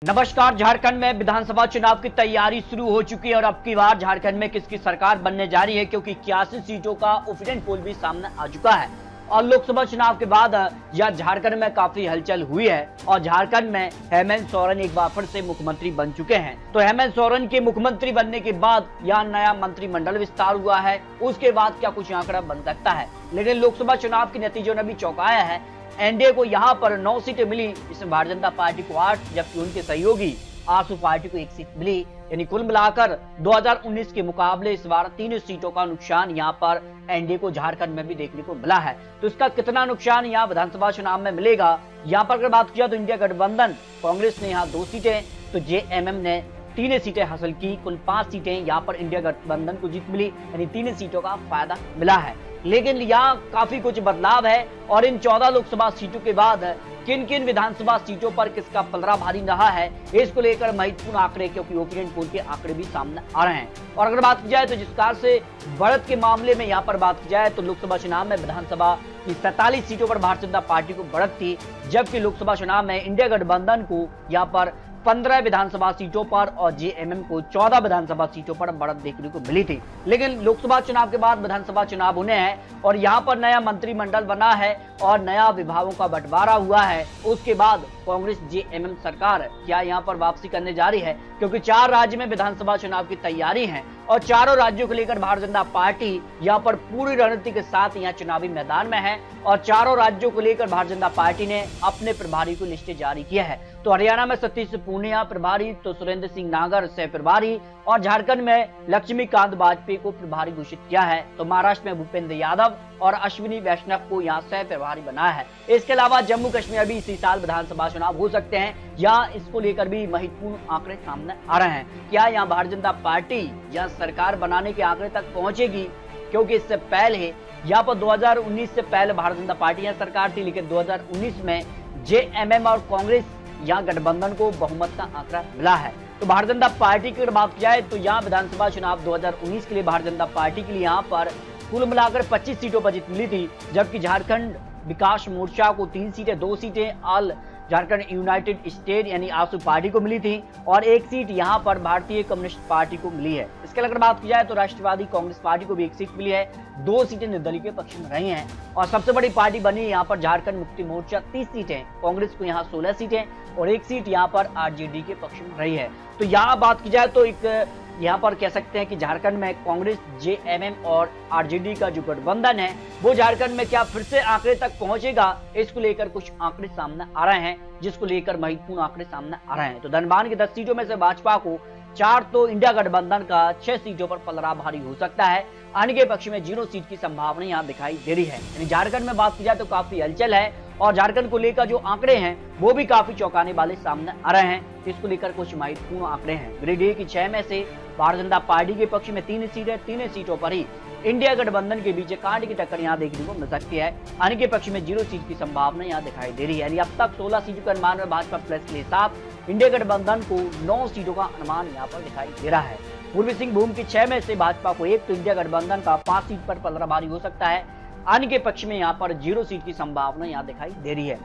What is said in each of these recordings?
नमस्कार। झारखंड में विधानसभा चुनाव की तैयारी शुरू हो चुकी है और अब की बार झारखंड में किसकी सरकार बनने जा रही है, क्योंकि 81 सीटों का ओपिनियन पोल भी सामने आ चुका है और लोकसभा चुनाव के बाद यह झारखंड में काफी हलचल हुई है और झारखंड में हेमंत सोरेन एक बार फिर से मुख्यमंत्री बन चुके हैं। तो हेमंत सोरेन के मुख्यमंत्री बनने के बाद यह नया मंत्रिमंडल विस्तार हुआ है, उसके बाद क्या कुछ आंकड़ा बन सकता है। लेकिन लोकसभा चुनाव के नतीजों ने भी चौंकाया है। एनडीए को यहां पर 9 सीटें मिली, जिसमें भारतीय जनता पार्टी को 8, जबकि उनके सहयोगी आजसू पार्टी को 1 सीट मिली। यानी कुल मिलाकर 2019 के मुकाबले इस बार 3 सीटों का नुकसान यहां पर एनडीए को झारखंड में भी देखने को मिला है। तो इसका कितना नुकसान यहां विधानसभा चुनाव में मिलेगा, यहां पर अगर बात किया तो इंडिया गठबंधन कांग्रेस ने यहां 2 सीटें, तो जेएमएम ने 3 सीटें हासिल की। कुल 5 सीटें यहां पर इंडिया गठबंधन को जीत मिली, यानी 3 सीटों का फायदा मिला है। लेकिन यहाँ काफी कुछ बदलाव है और इन 14 लोकसभा सीटों के बाद किन किन विधानसभा सीटों पर किसका पलड़ा भारी रहा है, इसको लेकर महत्वपूर्ण आंकड़े, क्योंकि ओपिनियन पोल के आंकड़े भी सामने आ रहे हैं। और अगर बात की जाए तो जिस कार से बढ़त के मामले में यहाँ पर बात की जाए तो लोकसभा चुनाव में विधानसभा की 47 सीटों पर भारतीय जनता पार्टी को बढ़त थी, जबकि लोकसभा चुनाव में इंडिया गठबंधन को यहाँ पर 15 विधानसभा सीटों पर और जेएमएम को 14 विधानसभा सीटों पर बढ़त देखने को मिली थी। लेकिन लोकसभा चुनाव के बाद विधानसभा चुनाव होने हैं और यहाँ पर नया मंत्रिमंडल बना है और नया विभागों का बंटवारा हुआ है। उसके बाद कांग्रेस जेएमएम सरकार क्या यहाँ पर वापसी करने जा रही है, क्योंकि 4 राज्य में विधानसभा चुनाव की तैयारी है और चारों राज्यों को लेकर भारतीय जनता पार्टी यहाँ पर पूरी रणनीति के साथ यहाँ चुनावी मैदान में है और चारों राज्यों को लेकर भारतीय जनता पार्टी ने अपने प्रभारी को लिस्ट जारी किया है। तो हरियाणा में सतीश पूनिया प्रभारी, तो सुरेंद्र सिंह नागर सह प्रभारी और झारखंड में लक्ष्मीकांत वाजपेयी को प्रभारी घोषित किया है। तो महाराष्ट्र में भूपेंद्र यादव और अश्विनी वैष्णव को यहाँ सह प्रभारी बना है। इसके अलावा जम्मू कश्मीर भी इसी साल विधानसभा चुनाव हो सकते हैं, या इसको लेकर भी महत्वपूर्ण आंकड़े सामने आ रहे हैं। क्या यहाँ भारतीय जनता पार्टी या सरकार बनाने के आंकड़े तक पहुंचेगी, क्योंकि इससे पहले यहाँ पर 2019 से पहले भारतीय जनता पार्टी यहाँ सरकार थी, लेकिन 2019 में जेएमएम और कांग्रेस यहाँ गठबंधन को बहुमत का आंकड़ा मिला है। तो भारतीय जनता पार्टी की अगर बात की जाए तो यहाँ विधानसभा चुनाव 2019 के लिए भारतीय जनता पार्टी के लिए यहाँ पर कुल मिलाकर 25 सीटों पर जीत मिली थी, जबकि झारखंड विकास मोर्चा को 3 सीटें, 2 सीटें ऑल झारखंड यूनाइटेड स्टेट यानी आजसू पार्टी को मिली थी और 1 सीट यहाँ पर भारतीय कम्युनिस्ट पार्टी को मिली है। इसके अगर बात की जाए तो राष्ट्रवादी कांग्रेस पार्टी को भी 1 सीट मिली है, 2 सीटें निर्दलीय के पक्ष में रही हैं और सबसे बड़ी पार्टी बनी यहाँ पर झारखंड मुक्ति मोर्चा 30 सीटें, कांग्रेस को यहाँ 16 सीटें और 1 सीट यहाँ पर आरजेडी के पक्ष में रही है। तो यहाँ बात की जाए तो एक यहाँ पर कह सकते हैं कि झारखंड में कांग्रेस, जेएमएम और आरजेडी का जो गठबंधन है वो झारखंड में क्या फिर से आंकड़े तक पहुंचेगा, इसको लेकर कुछ आंकड़े सामने आ रहे हैं, जिसको लेकर महत्वपूर्ण आंकड़े सामने आ रहे हैं। तो धनबाद की 10 सीटों में से भाजपा को 4, तो इंडिया गठबंधन का 6 सीटों पर पलड़ा भारी हो सकता है। अन्य के पक्ष में 0 सीट की संभावना यहाँ दिखाई दे रही है। यानी झारखंड में बात की जाए तो काफी हलचल है और झारखंड को लेकर जो आंकड़े हैं वो भी काफी चौंकाने वाले सामने आ रहे हैं। इसको लेकर कुछ महत्वपूर्ण आंकड़े हैं। गिरिडीह की 6 में से भारतीय जनता पार्टी के पक्ष में 3 सीटें, 3 सीटों पर ही इंडिया गठबंधन के बीच कांट की टक्कर यहाँ देखने को मिल सकती है। अन्य के पक्ष में 0 सीट की संभावना यहाँ दिखाई दे रही है। यानी अब तक 16 सीटों के अनुमान में भाजपा प्लस के साथ इंडिया गठबंधन को 9 सीटों का अनुमान यहाँ पर दिखाई दे रहा है। पूर्वी सिंहभूम की 6 में से भाजपा को 1, तो इंडिया गठबंधन का 5 सीट पर पलड़ा भारी हो सकता है। अन्य के पक्ष में यहाँ पर 0 सीट की संभावना यहाँ दिखाई दे रही है।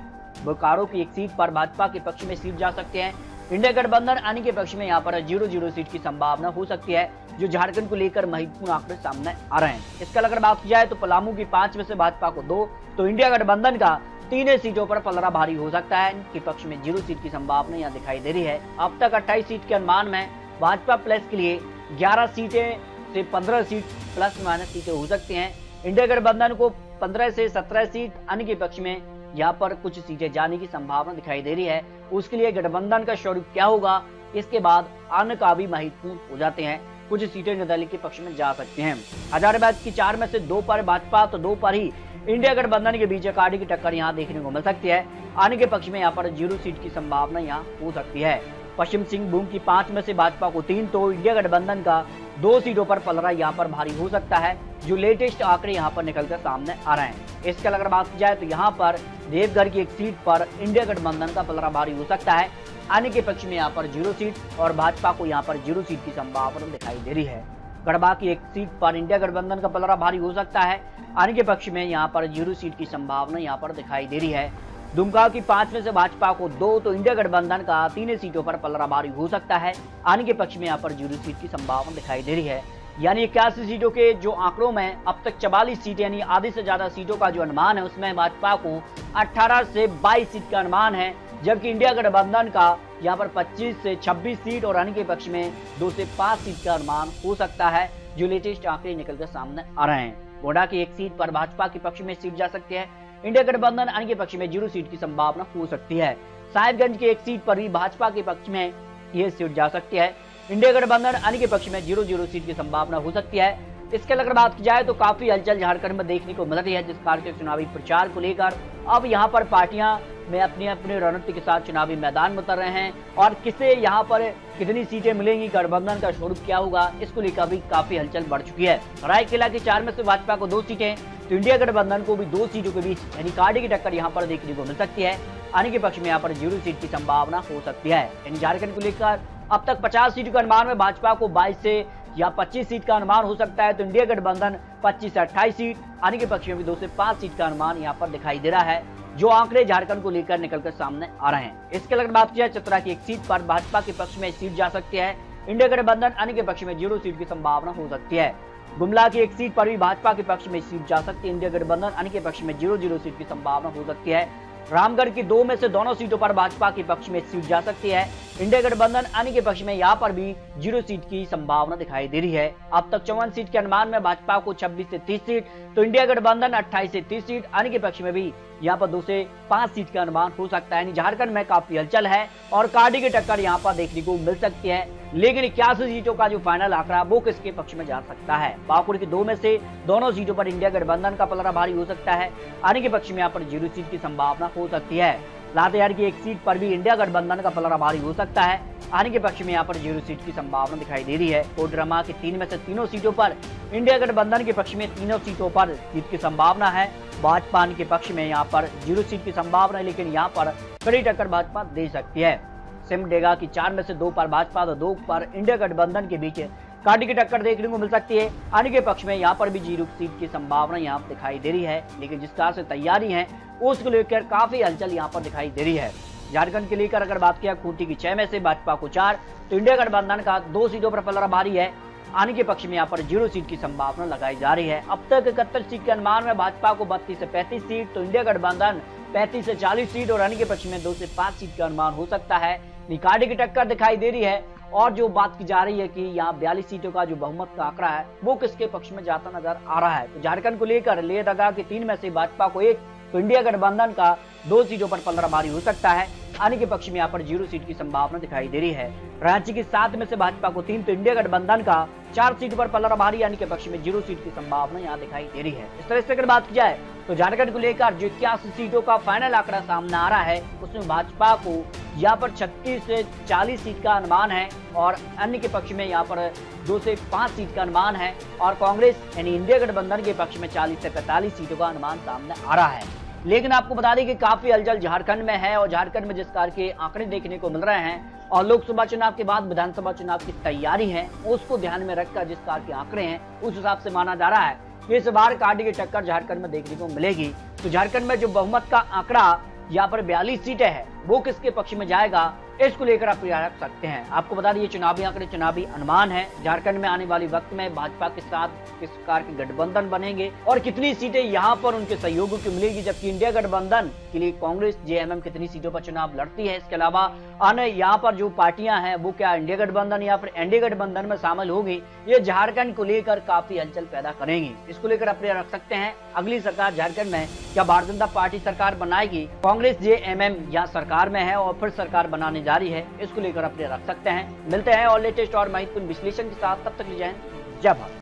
बोकारो की 1 सीट पर भाजपा के पक्ष में सीट जा सकते हैं। इंडिया गठबंधन अन्य के पक्ष में यहाँ पर 0 सीट की संभावना हो सकती है, जो झारखंड को लेकर महत्वपूर्ण आंकड़े सामने आ रहे हैं। इसका अगर बात की जाए तो पलामू की 5 में से भाजपा को 2, तो इंडिया गठबंधन का 3 सीटों पर पलड़ा भारी हो सकता है। इनके पक्ष में 0 सीट की संभावना यहाँ दिखाई दे रही है। अब तक 28 सीट के अनुमान में भाजपा प्लस के लिए 11 सीटें से 15 सीट प्लस माइनस सीटें हो सकती हैं। इंडिया गठबंधन को 15 से 17 सीट, अन्य के पक्ष में यहाँ पर कुछ सीटें जाने की संभावना दिखाई दे रही है। उसके लिए गठबंधन का स्वरूप क्या होगा, इसके बाद अन्य का भी महत्वपूर्ण हो जाते हैं। कुछ सीटें निर्दलीय के पक्ष में जा सकते हैं। हजारीबाग की 4 में से 2 पर भाजपा, तो 2 पर ही इंडिया गठबंधन के बीच कांटे की टक्कर यहाँ देखने को मिल सकती है। अन्य के पक्ष में यहाँ पर 0 सीट की संभावना यहाँ हो सकती है। पश्चिम सिंहभूम की 5 में से भाजपा को 3, तो इंडिया गठबंधन का 2 सीटों पर पलड़ा यहाँ पर भारी हो सकता है, जो लेटेस्ट आंकड़े यहाँ पर निकलकर सामने आ रहे हैं। इसके अगर बात की जाए तो यहाँ पर देवघर की 1 सीट पर इंडिया गठबंधन का पलड़ा भारी हो सकता है। अन्य के पक्ष में यहाँ पर 0 सीट और भाजपा को यहाँ पर 0 सीट की संभावना दिखाई दे रही है। गढ़वा की 1 सीट पर इंडिया गठबंधन का पलड़ा भारी हो सकता है। अन्य के पक्ष में यहाँ पर 0 सीट की संभावना यहाँ पर दिखाई दे रही है। दुमका की 5 में से भाजपा को 2 तो इंडिया गठबंधन का 3 सीटों पर पलड़ा भारी हो सकता है। आने के पक्ष में यहाँ पर 0 सीट की संभावना दिखाई दे रही है। यानी 81 सीटों के जो आंकड़ों में अब तक 44 सीट यानी आधी से ज्यादा सीटों का जो अनुमान है उसमें भाजपा को 18 से 22 सीट का अनुमान है, जबकि इंडिया गठबंधन का यहाँ पर 25 से 26 सीट और अन्य के पक्ष में 2 से 5 सीट का अनुमान हो सकता है, जो लेटेस्ट आंकड़े निकलकर सामने आ रहे हैं। गोंडा की 1 सीट पर भाजपा के पक्ष में सीट जा सकती है, इंडिया गठबंधन अन्य के पक्ष में 0 सीट की संभावना हो सकती है। साहिबगंज की 1 सीट पर भी भाजपा के पक्ष में यह सीट जा सकती है, इंडिया गठबंधन अन्य के पक्ष में 0-0 सीट की संभावना हो सकती है। इसके अगर बात की जाए तो काफी हलचल झारखंड में देखने को मिल रही है, जिस प्रकार के चुनावी प्रचार को लेकर अब यहाँ पर पार्टियां में अपनी अपनी रणनीति के साथ चुनावी मैदान में उतर रहे हैं और किसे यहाँ पर कितनी सीटें मिलेंगी, गठबंधन का स्वरूप क्या होगा, इसको लेकर भी काफी हलचल बढ़ चुकी है। रायकेला की 4 में से भाजपा को 2 सीटें तो इंडिया गठबंधन को भी 2 सीटों के बीच यानी कांटे की टक्कर यहाँ पर देखने को मिल सकती है। आने के पक्ष में यहाँ पर 0 सीट की संभावना हो सकती है। यानी झारखंड को लेकर अब तक 50 सीटों का अनुमान में भाजपा को 22 से या 25 सीट का अनुमान हो सकता है, तो इंडिया गठबंधन 25 से 28 सीट, आने के पक्ष में भी 2 से 5 सीट का अनुमान यहाँ पर दिखाई दे रहा है, जो आंकड़े झारखंड को लेकर निकलकर सामने आ रहे हैं। इसके अगर बात की जाए चतरा की 1 सीट पर भाजपा के पक्ष में सीट जा सकती है, इंडिया गठबंधन अन्य के पक्ष में 0 सीट की संभावना हो सकती है। गुमला की 1 सीट पर भी भाजपा के पक्ष में सीट जा सकती है, इंडिया गठबंधन अन्य के पक्ष में 0-0 सीट की संभावना हो सकती है। रामगढ़ की 2 में से दोनों सीटों पर भाजपा के पक्ष में सीट जा सकती है, इंडिया गठबंधन अन्य के पक्ष में यहाँ पर भी 0 सीट की संभावना दिखाई दे रही है। अब तक 54 सीट के अनुमान में भाजपा को 26 से 30 सीट तो इंडिया गठबंधन 28 से 30 सीट, अन्य के पक्ष में भी यहाँ पर 2 से 5 सीट का अनुमान हो सकता है। झारखंड में काफी हलचल है और कांटे की टक्कर यहाँ पर देखने को मिल सकती है, लेकिन 81 सीटों का जो फाइनल आंकड़ा वो किसके पक्ष में जा सकता है। पाकुड़ की 2 में से दोनों सीटों पर इंडिया गठबंधन का पलड़ा भारी हो सकता है, आने के पक्ष में यहाँ पर 0 सीट की संभावना हो सकती है। लातेहार की 1 सीट पर भी इंडिया गठबंधन का पलड़ा भारी हो सकता है, आने के पक्ष में यहाँ पर 0 सीट की संभावना दिखाई दे रही है। कोडरमा की 3 में से तीनों सीटों पर इंडिया गठबंधन के पक्ष में तीनों सीटों पर जीत की संभावना है। भाजपा के पक्ष में यहाँ पर 0 सीट की संभावना है, लेकिन यहाँ पर कड़ी टक्कर भाजपा दे सकती है। सिमडेगा की 4 में से 2 पर भाजपा तो 2 पर इंडिया गठबंधन के बीच कांटे की टक्कर देखने को मिल सकती है। आने के पक्ष में यहाँ पर भी 0 सीट की संभावना यहाँ दिखाई दे रही है, लेकिन जिस तरह से तैयारी है उसको लेकर काफी हलचल यहाँ पर दिखाई दे रही है। झारखंड के लेकर अगर बात किया, खूंटी की 6 में से भाजपा को 4 तो इंडिया गठबंधन का 2 सीटों पर पलड़ा भारी है, आने के पक्ष में यहाँ पर 0 सीट की संभावना लगाई जा रही है। अब तक 71 सीट के अनुमान में भाजपा को 32 से 35 सीट तो इंडिया गठबंधन 35 से 40 सीट और अन्य के पक्ष में 2 से 5 सीट का अनुमान हो सकता है। कांटे की टक्कर दिखाई दे रही है और जो बात की जा रही है कि यहाँ 42 सीटों का जो बहुमत का आंकड़ा है वो किसके पक्ष में जाता नजर आ रहा है। तो झारखंड को लेकर लेह की 3 में से भाजपा को 1 तो इंडिया गठबंधन का 2 सीटों पर पलड़ा भारी हो सकता है, आने के पक्ष में यहाँ पर 0 सीट की संभावना दिखाई दे रही है। रांची की 7 में से भाजपा को 3 तो इंडिया गठबंधन का 4 सीट पर पलड़ा भारी, आने के पक्ष में 0 सीट की संभावना यहाँ दिखाई दे रही है। इस तरह से अगर बात की जाए तो झारखंड को लेकर जो 81 सीटों का फाइनल आंकड़ा सामने आ रहा है उसमें भाजपा को यहाँ पर 36 से 40 सीट का अनुमान है और अन्य के पक्ष में यहाँ पर 2 से 5 सीट का अनुमान है और कांग्रेस यानी इंडिया गठबंधन के पक्ष में 40 से 45 सीटों का अनुमान सामने आ रहा है। लेकिन आपको बता दें कि काफी हलचल झारखंड में है और झारखंड में जिस प्रकार के आंकड़े देखने को मिल रहे हैं और लोकसभा चुनाव के बाद विधानसभा चुनाव की तैयारी है उसको ध्यान में रखकर जिस प्रकार के आंकड़े हैं उस हिसाब से माना जा रहा है कि इस बार कांटे की टक्कर झारखंड में देखने को मिलेगी। तो झारखंड में जो बहुमत का आंकड़ा यहाँ पर 42 सीटें हैं वो किसके पक्ष में जाएगा इसको लेकर आप रख सकते हैं। आपको बता दें चुनावी आंकड़े चुनावी अनुमान है। झारखंड में आने वाले वक्त में भाजपा के साथ किस प्रकार के गठबंधन बनेंगे और कितनी सीटें यहाँ पर उनके सहयोगियों को मिलेगी, जबकि इंडिया गठबंधन के लिए कांग्रेस जेएमएम कितनी सीटों पर चुनाव लड़ती है। इसके अलावा अन्य यहाँ पर जो पार्टियां हैं वो क्या इंडिया गठबंधन या फिर एनडीए गठबंधन में शामिल होगी, ये झारखंड को लेकर काफी हलचल पैदा करेंगी। इसको लेकर आप रख सकते हैं अगली सरकार झारखंड में क्या भारतीय जनता पार्टी सरकार बनाएगी, कांग्रेस जेएमएम या सरकार में है और फिर सरकार बनाने जारी है, इसको लेकर अपने रख सकते हैं। मिलते हैं और लेटेस्ट और महत्वपूर्ण विश्लेषण के साथ, तब तक जय हिंद जय भारत।